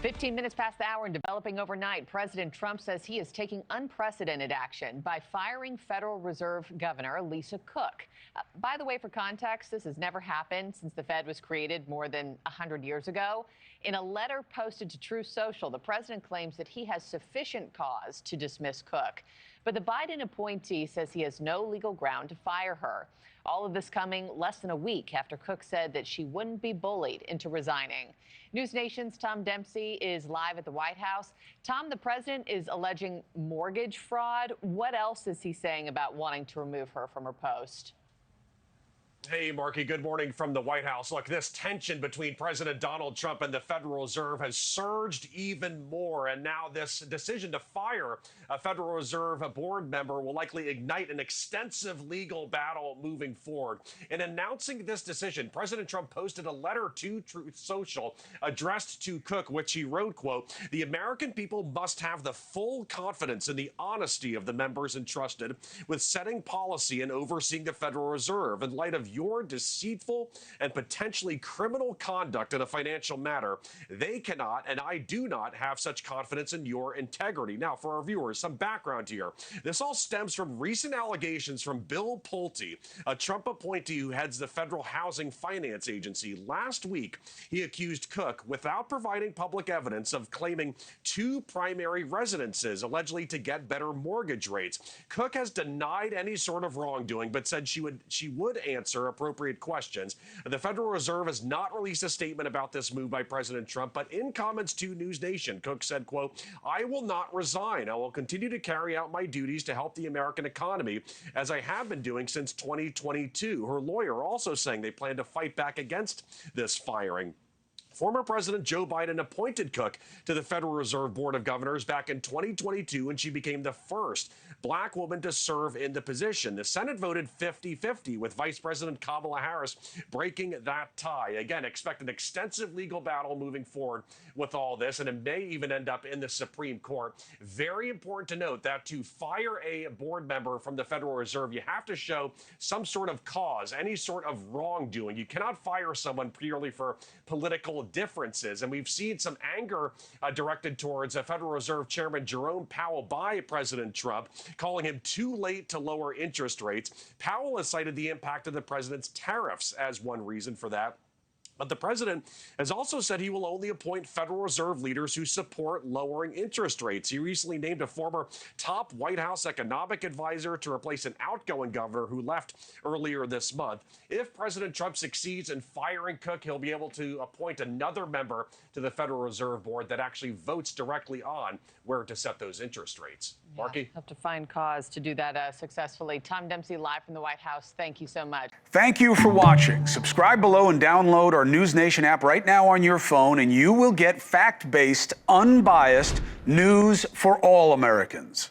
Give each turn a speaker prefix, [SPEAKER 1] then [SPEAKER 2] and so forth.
[SPEAKER 1] 15 minutes past the hour and developing overnight, President Trump says he is taking unprecedented action by firing Federal Reserve Governor Lisa Cook. By the way, for context, this has never happened since the Fed was created more than 100 years ago. In a letter posted to Truth Social, the president claims that he has sufficient cause to dismiss Cook. But the Biden appointee says he has no legal ground to fire her. All of this coming less than a week after Cook said that she wouldn't be bullied into resigning. NewsNation's Tom Dempsey is live at the White House. Tom, the president is alleging mortgage fraud. What else is he saying about wanting to remove her from her post?
[SPEAKER 2] Hey, Markie, good morning from the White House. Look, this tension between President Donald Trump and the Federal Reserve has surged even more. And now this decision to fire a Federal Reserve board member will likely ignite an extensive legal battle moving forward. In announcing this decision, President Trump posted a letter to Truth Social addressed to Cook, which he wrote, quote, "The American people must have the full confidence in the honesty of the members entrusted with setting policy and overseeing the Federal Reserve. In light of your deceitful and potentially criminal conduct in a financial matter, they cannot, and I do not, have such confidence in your integrity." Now, for our viewers, some background here. This all stems from recent allegations from Bill Pulte, a Trump appointee who heads the Federal Housing Finance Agency. Last week, he accused Cook, without providing public evidence, of claiming two primary residences, allegedly to get better mortgage rates. Cook has denied any sort of wrongdoing, but said she would answer appropriate questions. The Federal Reserve has not released a statement about this move by President Trump, but in comments to NewsNation, Cook said, quote, "I will not resign. I will continue to carry out my duties to help the American economy, as I have been doing since 2022. Her lawyer also saying they plan to fight back against this firing. Former President Joe Biden appointed Cook to the Federal Reserve Board of Governors back in 2022, and she became the first black woman to serve in the position. The Senate voted 50-50, with Vice President Kamala Harris breaking that tie. Again, expect an extensive legal battle moving forward with all this, and it may even end up in the Supreme Court. Very important to note that to fire a board member from the Federal Reserve, you have to show some sort of cause, any sort of wrongdoing. You cannot fire someone purely for political differences. And we've seen some anger directed towards Federal Reserve Chairman Jerome Powell by President Trump, calling him too late to lower interest rates. Powell has cited the impact of the president's tariffs as one reason for that. But the president has also said he will only appoint Federal Reserve leaders who support lowering interest rates. He recently named a former top White House economic advisor to replace an outgoing governor who left earlier this month. If President Trump succeeds in firing Cook, he'll be able to appoint another member to the Federal Reserve Board that actually votes directly on where to set those interest rates.
[SPEAKER 1] Yeah,
[SPEAKER 2] Markie?
[SPEAKER 1] have to find cause to do that successfully. Tom Dempsey, live from the White House. Thank you so much.
[SPEAKER 3] Thank you for watching. Subscribe below and download our NewsNation app right now on your phone, and you will get fact-based, unbiased news for all Americans.